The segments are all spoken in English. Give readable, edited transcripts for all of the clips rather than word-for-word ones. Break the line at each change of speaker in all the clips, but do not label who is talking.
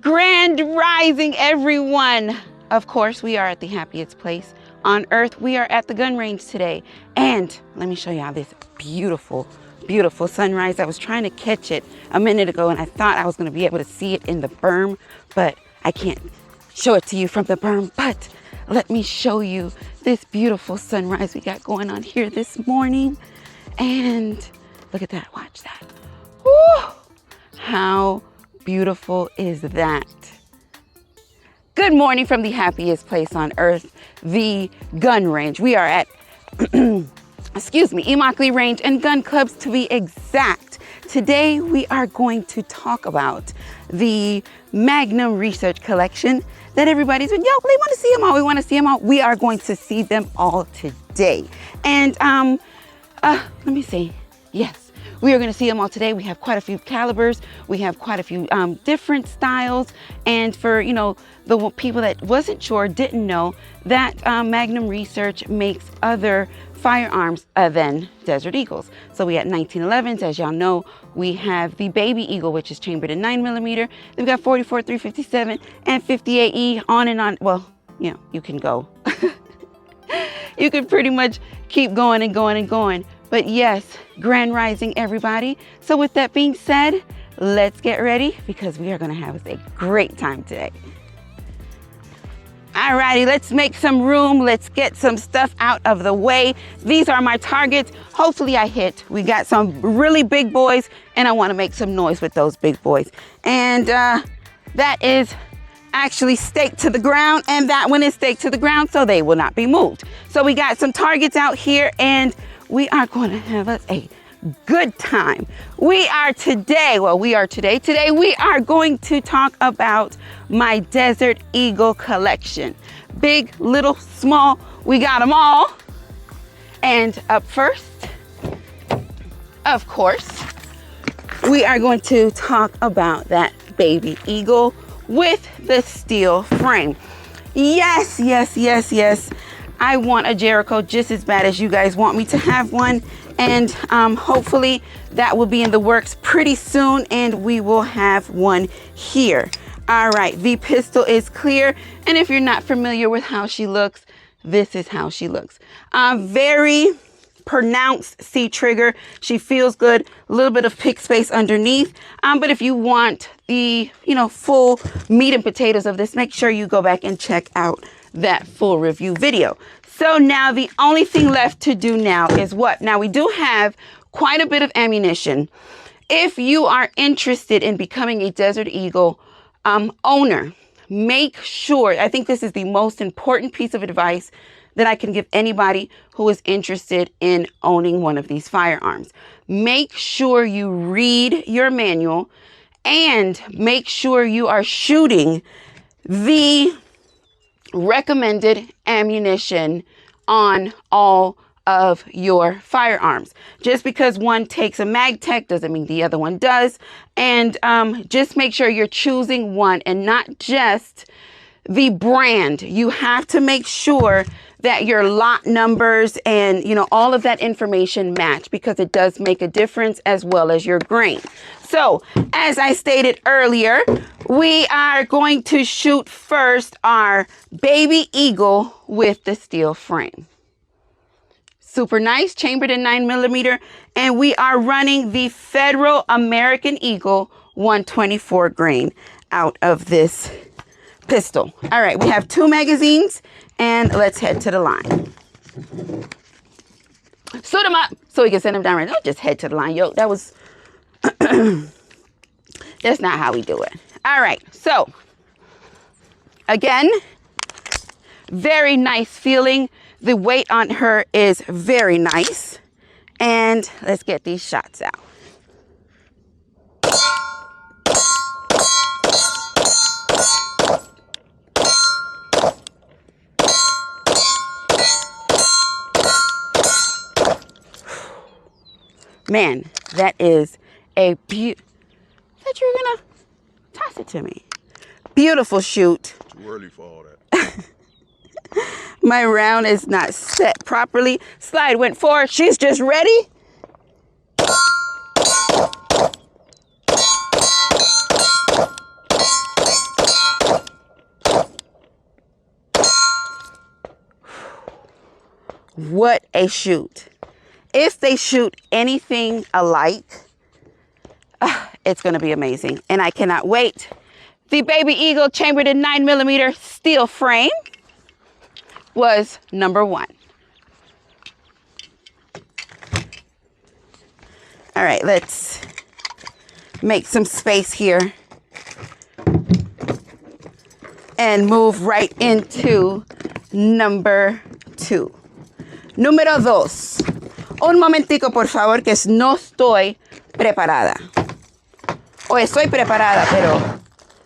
Grand rising, everyone. Of course, we are at the happiest place on earth. We are at the gun range today. And let me show y'all this beautiful, beautiful sunrise. I was trying to catch it a minute ago and I thought I was going to be able to see it in the berm, but I can't show it to you from the berm. But let me show you this beautiful sunrise we got going on here this morning. And look at that. Watch that. Woo! How beautiful is that? Good morning from the happiest place on earth, the gun range. We are at, Immokalee Range and Gun Clubs to be exact. Today we are going to talk about the Magnum Research Collection that everybody's been, we want to see them all. We want to see them all. We are going to see them all today. And let me see. Yes. We are going to see them all today. We have quite a few calibers. We have quite a few different styles. And for, the people that wasn't sure, didn't know that Magnum Research makes other firearms than Desert Eagles. So we had 1911s. As y'all know, we have the Baby Eagle, which is chambered in 9mm. Then we got 44, 357, and 58E, on and on. Well, you can go. You can pretty much keep going and going and going. But yes, grand rising, everybody. So with that being said, let's get ready because we are going to have a great time today. Alrighty, let's make some room. Let's get some stuff out of the way. These are my targets. Hopefully I hit. We got some really big boys and I want to make some noise with those big boys. And that is actually staked to the ground, and that one is staked to the ground, so they will not be moved. So we got some targets out here and we are going to have a good time. Today we are going to talk about my Desert Eagle collection. Big, little, small, we got them all. And up first, of course, we are going to talk about that Baby Eagle with the steel frame. Yes. I want a Jericho just as bad as you guys want me to have one. And hopefully that will be in the works pretty soon and we will have one here. All right, the pistol is clear. And if you're not familiar with how she looks, this is how she looks. Very pronounced C trigger. She feels good. A little bit of pick space underneath. But if you want the, full meat and potatoes of this, make sure you go back and check out that full review video. So now the only thing left to do now is what? Now we do have quite a bit of ammunition. If you are interested in becoming a Desert Eagle owner, make sure, I think this is the most important piece of advice that I can give anybody who is interested in owning one of these firearms. Make sure you read your manual and make sure you are shooting the recommended ammunition on all of your firearms. Just because one takes a mag tech doesn't mean the other one does. And just make sure you're choosing one and not just the brand. You have to make sure that your lot numbers and all of that information match, because it does make a difference, as well as your grain. So as I stated earlier, we are going to shoot first our Baby Eagle with the steel frame. Super nice, chambered in 9mm, and we are running the Federal American Eagle 124 grain out of this pistol. All right, we have 2 magazines and let's head to the line. Suit them up so we can send them down right. Don't just head to the line. Yo, that was, that's not how we do it. All right, so again, very nice feeling. The weight on her is very nice. And let's get these shots out. Man, that is a that you're gonna toss it to me. Beautiful shoot.
Too early for all that.
My round is not set properly. Slide went forward. She's just ready. what a shoot. If they shoot anything alike, it's going to be amazing. And I cannot wait. The Baby Eagle chambered in 9mm steel frame was number 1. All right, let's make some space here and move right into number 2. Número 2. Un momentico, por favor, que no estoy preparada. O estoy preparada, pero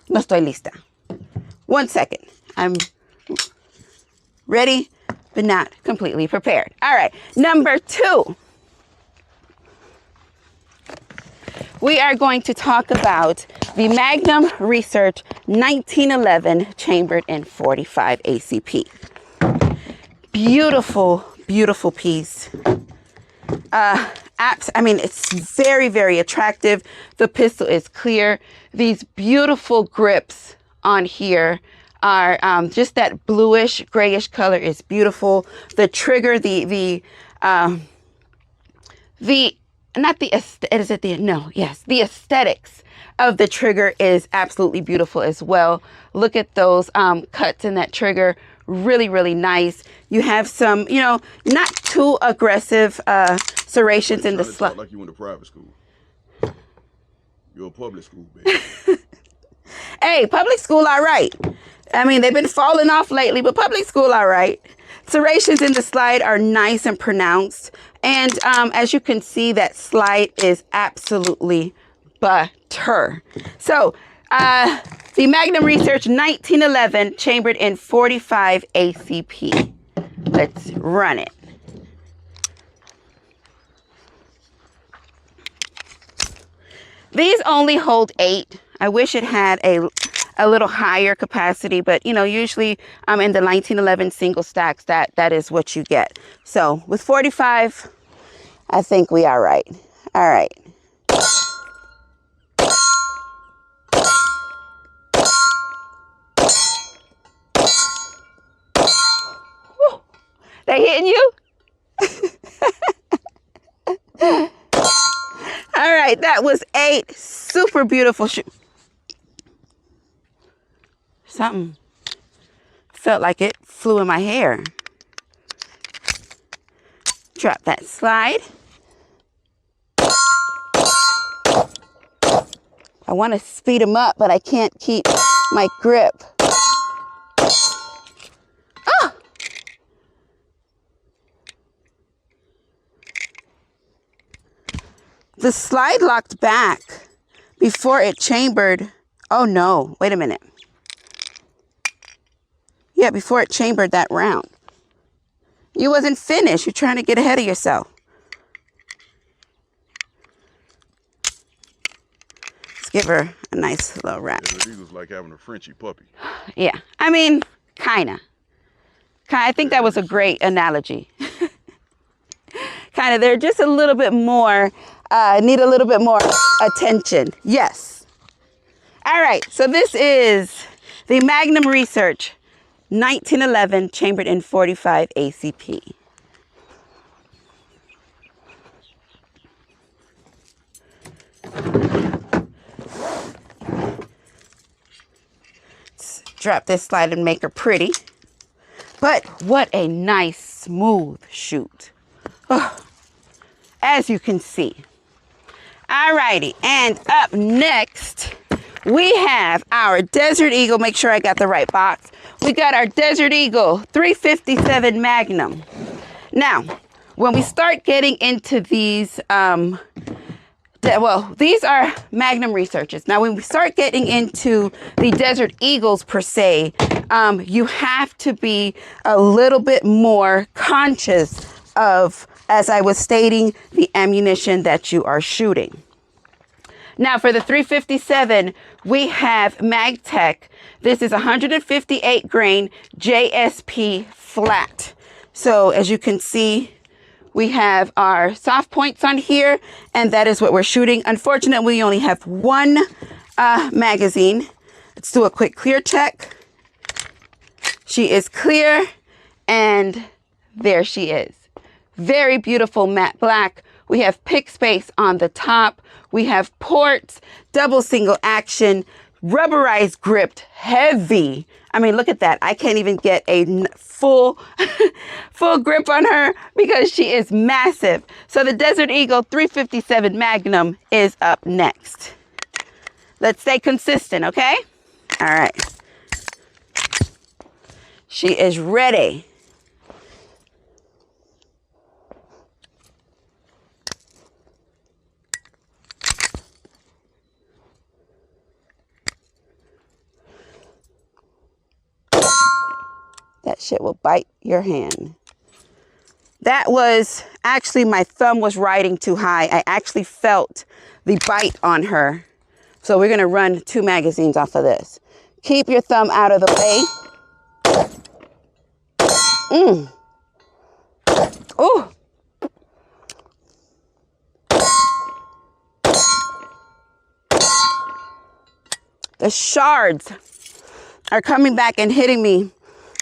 no estoy lista. 1 second. I'm ready, but not completely prepared. All right, number 2. We are going to talk about the Magnum Research 1911 chambered in 45 ACP. Beautiful, beautiful piece. I mean, it's very, very attractive. The pistol is clear. These beautiful grips on here are just that bluish, grayish color is beautiful. The trigger, the aesthetics of the trigger is absolutely beautiful as well. Look at those cuts in that trigger. Really, really nice. You have some, not too aggressive serrations in the slot.
Like you went to private school. You're a public school, baby.
Hey, public school, all right. I mean, they've been falling off lately, but public school, all right. Serrations in the slide are nice and pronounced. And as you can see, that slide is absolutely butter. So, the Magnum Research 1911 chambered in 45 ACP. Let's run it. These only hold 8. I wish it had a little higher capacity, but usually in the 1911 single stacks, that is what you get. So with 45, I think we are right. All right. Woo. They hitting you? All right, that was 8. Super beautiful shoot. Something felt like it flew in my hair. Drop that slide. I want to speed them up, but I can't keep my grip. Oh! The slide locked back before it chambered. Oh no, wait a minute. Yeah, before it chambered that round. You wasn't finished. You're trying to get ahead of yourself. Let's give her a nice little wrap.
Yeah, the Eagle's like having a Frenchie puppy.
Yeah, I mean, kinda. I think that was a great analogy. They're just a little bit more, need a little bit more attention. Yes. All right, so this is the Magnum Research 1911 chambered in 45 ACP. Let's drop this slide and make her pretty. But what a nice smooth shoot. Oh, as you can see. Alrighty, and up next, we have our Desert Eagle. Make sure I got the right box. We got our Desert Eagle 357 Magnum. Now, when we start getting into these, these are Magnum Researches. Now, when we start getting into the Desert Eagles per se, you have to be a little bit more conscious of, as I was stating, the ammunition that you are shooting. Now for the 357, we have MagTech. This is 158 grain JSP flat. So as you can see, we have our soft points on here, and that is what we're shooting. Unfortunately, we only have one magazine. Let's do a quick clear check. She is clear, and there she is. very beautiful matte black. We have pick space on the top. We have ports, double single action, rubberized gripped, heavy. I mean, look at that. I can't even get a full grip on her because she is massive. So the Desert Eagle 357 Magnum is up next. Let's stay consistent, okay? All right. She is ready. That shit will bite your hand. That was actually, my thumb was riding too high. I actually felt the bite on her. So we're gonna run 2 magazines off of this. Keep your thumb out of the way. Ooh. The shards are coming back and hitting me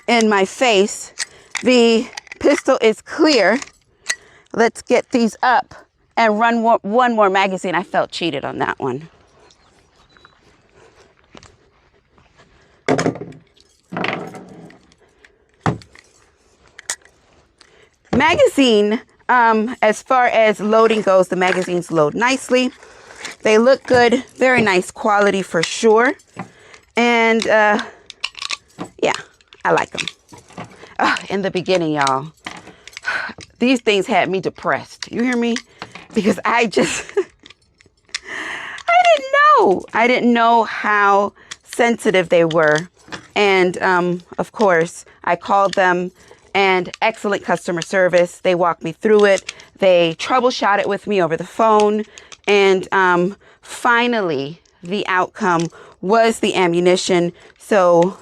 in my face. The pistol is clear. Let's get these up and run one more magazine. I felt cheated on that one. Magazine, as far as loading goes, the magazines load nicely. They look good, very nice quality for sure. And yeah, I like them. In the beginning, y'all, these things had me depressed. You hear me? Because I just, I didn't know how sensitive they were. And of course, I called them, and excellent customer service. They walked me through it. They troubleshot it with me over the phone. And finally, the outcome was the ammunition. So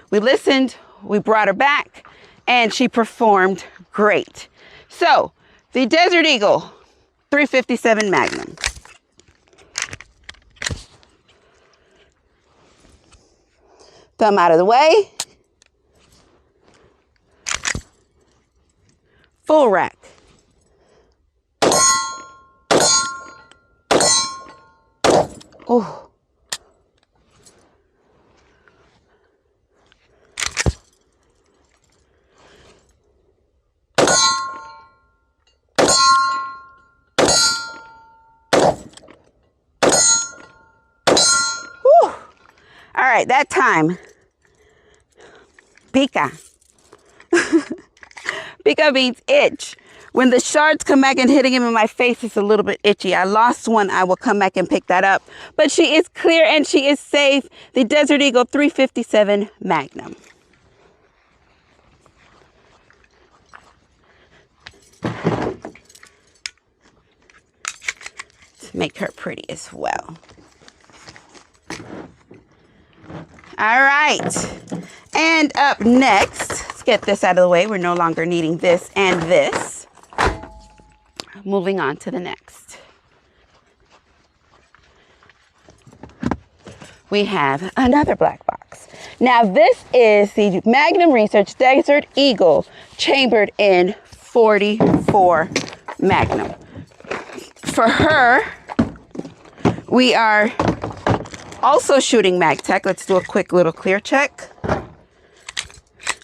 we listened, we brought her back, and she performed great. So the Desert Eagle 357 Magnum. Thumb out of the way. Full rack. Oh. Whew. All right, that time. Pica. Pica means itch. When the shards come back and hitting him in my face, it's a little bit itchy. I lost one. I will come back and pick that up. But she is clear and she is safe. The Desert Eagle 357 Magnum. To make her pretty as well. All right. And up next, let's get this out of the way. We're no longer needing this and this. Moving on to the next. We have another black box. Now this is the Magnum Research Desert Eagle chambered in 44 Magnum. For her, we are also shooting MagTech. Let's do a quick little clear check.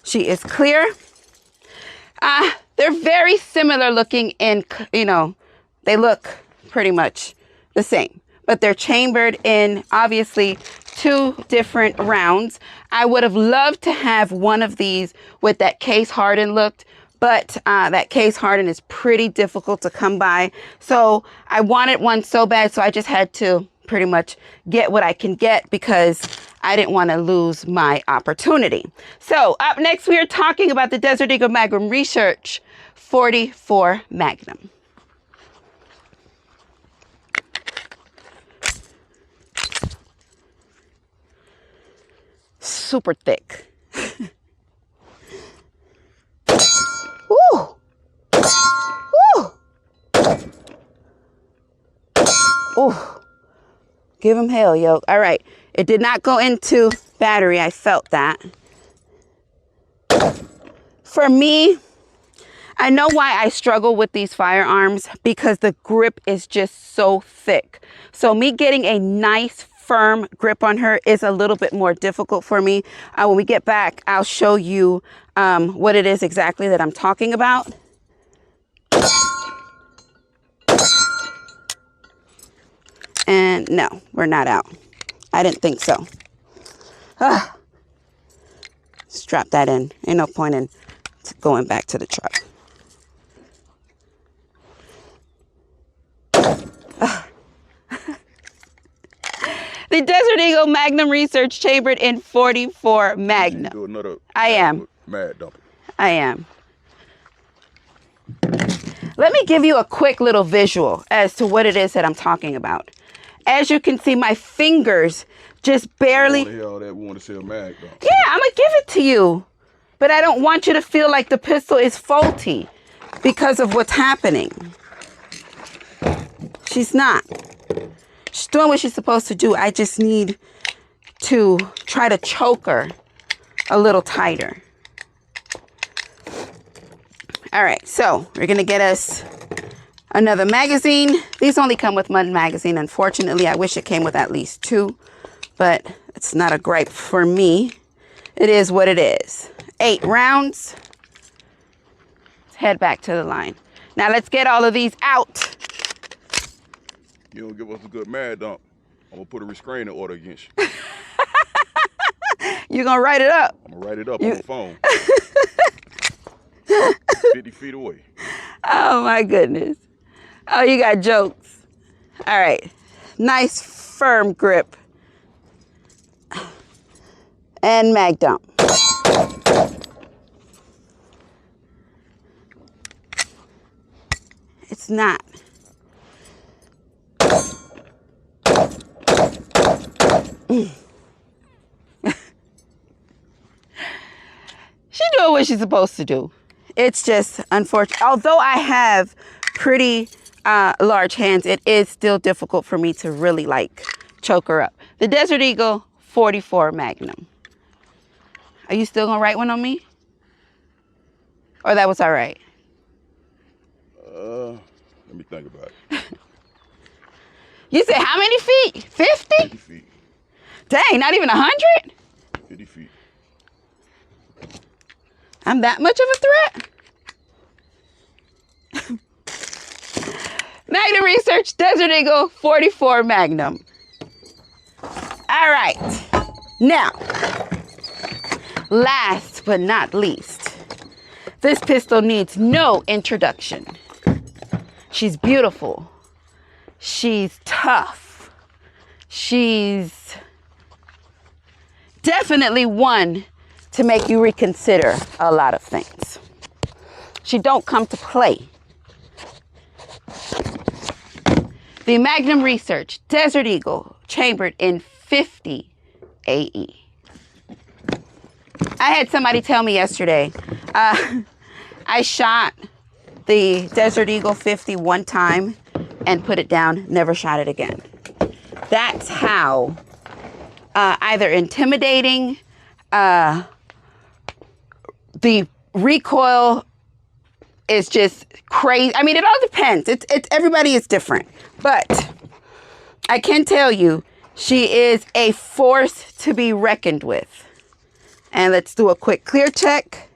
She is clear. They're very similar looking in, they look pretty much the same, but they're chambered in obviously 2 different rounds. I would have loved to have one of these with that case hardened look, but that case hardened is pretty difficult to come by. So I wanted one so bad, so I just had to pretty much get what I can get because I didn't want to lose my opportunity. So up next, we are talking about the Desert Eagle Magnum Research 44 Magnum. Super thick. Woo! Woo! Ooh. Give him hell, yo. All right. It did not go into battery. I felt that. For me, I know why I struggle with these firearms, because the grip is just so thick. So me getting a nice firm grip on her is a little bit more difficult for me. When we get back, I'll show you what it is exactly that I'm talking about. And no, we're not out. I didn't think so. Strap that in. Ain't no point in going back to the truck. The Desert Eagle Magnum Research chambered in 44 Magnum.
Do another
I am.
mad dumping.
I am. Let me give you a quick little visual as to what it is that I'm talking about. As you can see, my fingers just barely.
We want to see a mag dump.
Yeah, I'm going to give it to you. But I don't want you to feel like the pistol is faulty because of what's happening. She's not. She's doing what she's supposed to do. I just need to try to choke her a little tighter. All right, so we're going to get us another magazine. These only come with one magazine. Unfortunately, I wish it came with at least 2, but it's not a gripe for me. It is what it is. 8 rounds. Let's head back to the line. Now let's get all of these out.
You don't give us a good mad dump, I'm going to put a restraining order against you.
You're going to write it up?
I'm going to write it up on the phone. 50 feet away.
Oh, my goodness. Oh, you got jokes. All right. Nice, firm grip. And mag dump. It's not. She's doing what she's supposed to do. It's just unfortunate. Although I have pretty large hands, it is still difficult for me to really choke her up. The Desert Eagle 44 Magnum. Are you still gonna write one on me? Or that was all right?
Let me think about it.
You said how many feet? 50?
50 feet.
Dang, not even 100?
50 feet.
I'm that much of a threat? Magnum Research Desert Eagle 44 Magnum. All right. Now, last but not least, this pistol needs no introduction. She's beautiful. She's tough. She's definitely one to make you reconsider a lot of things. She don't come to play. The Magnum Research Desert Eagle chambered in 50 AE. I had somebody tell me yesterday, I shot the Desert Eagle 50 one time and put it down, never shot it again. That's how either intimidating, the recoil is just crazy. I mean, it all depends. It's everybody is different. But I can tell you, she is a force to be reckoned with. And let's do a quick clear check.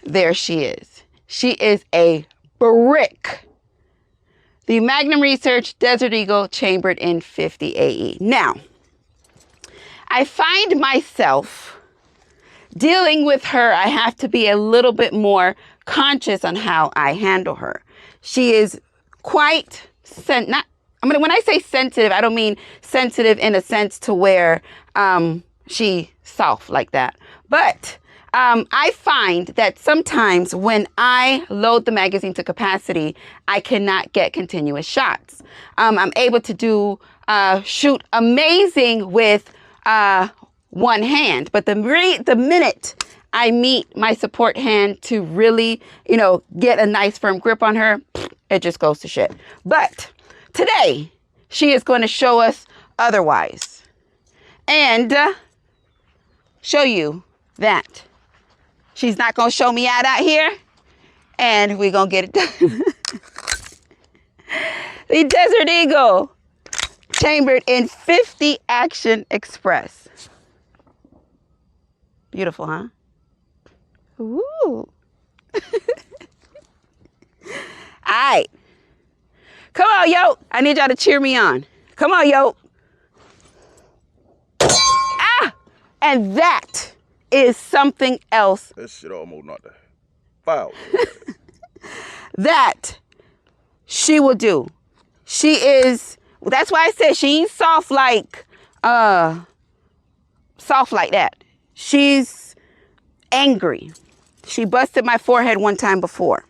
There she is. She is a brick. The Magnum Research Desert Eagle chambered in 50 AE. Now, I find myself dealing with her, I have to be a little bit more conscious on how I handle her. She is quite, when I say sensitive, I don't mean sensitive in a sense to where she soft like that. But I find that sometimes when I load the magazine to capacity, I cannot get continuous shots. I'm able to shoot amazing with one hand, but the minute I meet my support hand to really, get a nice firm grip on her, it just goes to shit. But today, she is going to show us otherwise and show you that She's not going to show me out here. And we're going to get it done. The Desert Eagle, chambered in 50 Action Express. Beautiful, huh? Ooh. All right. Come on, yo. I need y'all to cheer me on. Come on, yo. Ah! And that is something else.
That shit almost not that. Foul.
That she will do. She is, that's why I said she ain't soft like that. She's angry. She busted my forehead one time before.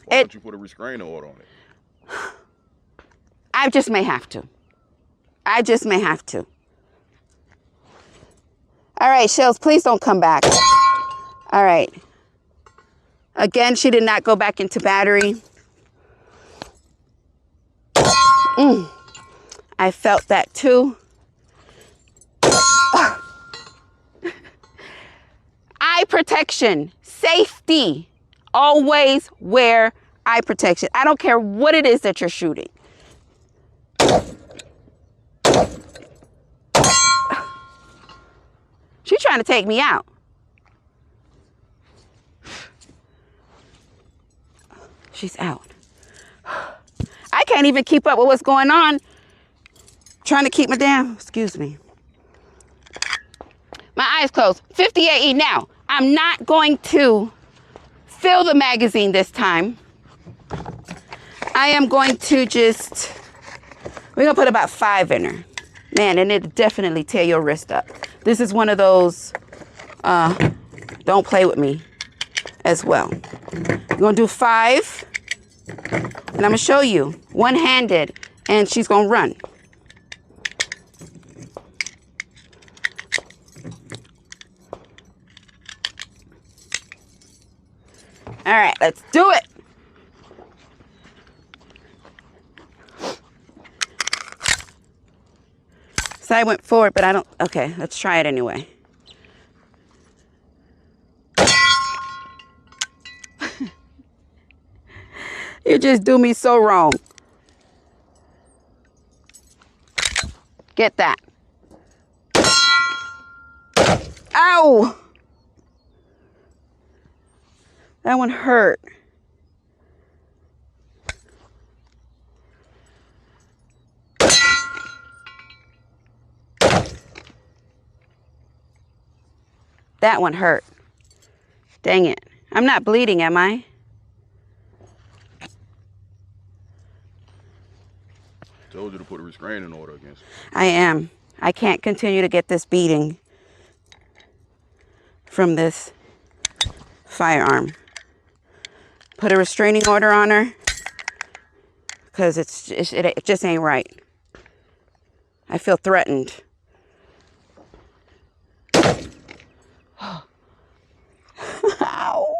Why don't you put a restraining order on it?
I just may have to. I just may have to. All right, Shells, please don't come back. All right. Again, she did not go back into battery. I felt that too. Eye protection, safety. Always wear eye protection. I don't care what it is that you're shooting. She's trying to take me out. She's out. I can't even keep up with what's going on. Trying to keep my damn, excuse me. My eyes closed. 50 AE. Now, I'm not going to fill the magazine this time. I am going to just, we're going to put about 5 in her. Man, and it'll definitely tear your wrist up. This is one of those, don't play with me as well. We're going to do 5. And I'm going to show you one-handed, and she's going to run. All right, let's do it. So I went forward, but I don't, okay, let's try it anyway. You just do me so wrong. Get that. Ow! That one hurt. That one hurt. Dang it. I'm not bleeding, am I?
Told you to put a restraining order against her.
I am. I can't continue to get this beating from this firearm. Put a restraining order on her because it just ain't right. I feel threatened. Ow.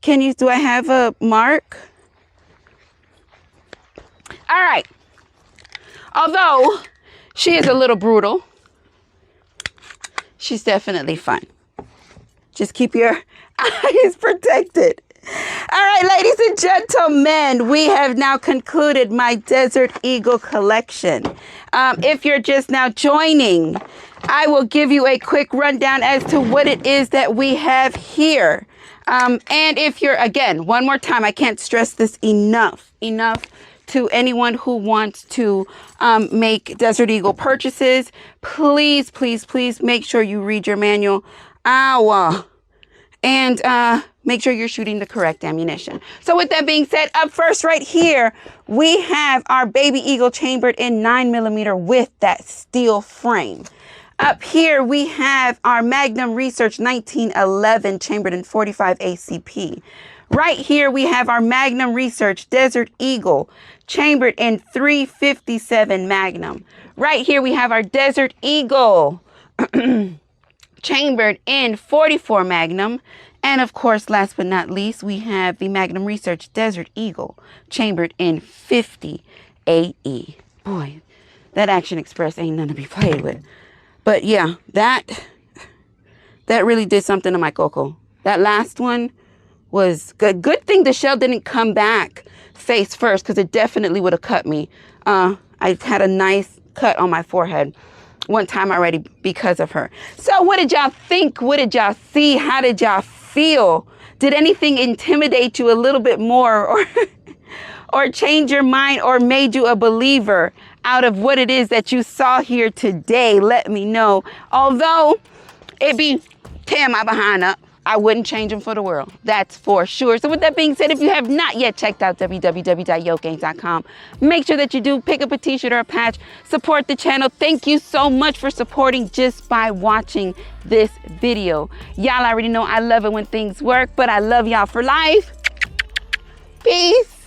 Do I have a mark? All right. Although she is a little brutal, she's definitely fun. Just keep your eyes protected. All right, ladies and gentlemen, we have now concluded my Desert Eagle collection. If you're just now joining, I will give you a quick rundown as to what it is that we have here. And if you're, again, one more time, I can't stress this enough to anyone who wants to make Desert Eagle purchases, please, please, please make sure you read your manual. And make sure you're shooting the correct ammunition. So with that being said, up first right here, we have our Baby Eagle chambered in 9mm with that steel frame. Up here, we have our Magnum Research 1911 chambered in 45 ACP. Right here, we have our Magnum Research Desert Eagle chambered in 357 Magnum. Right here, we have our Desert Eagle chambered in 44 Magnum. And of course, last but not least, we have the Magnum Research Desert Eagle chambered in 50 AE. Boy, that Action Express ain't none to be played with. But yeah, that That really did something to my coco. That last one was good. Good thing the shell didn't come back face first, because it definitely would have cut me. I had a nice cut on my forehead one time already because of her. So what did y'all think? What did y'all see? How did y'all feel? Did anything intimidate you a little bit more, or change your mind, or made you a believer out of what it is that you saw here today? Let me know. Although it be tearing my behind up, I wouldn't change them for the world. That's for sure. So with that being said, if you have not yet checked out www.yokegames.com, make sure that you do pick up a t-shirt or a patch. Support the channel. Thank you so much for supporting just by watching this video. Y'all already know I love it when things work, but I love y'all for life. Peace.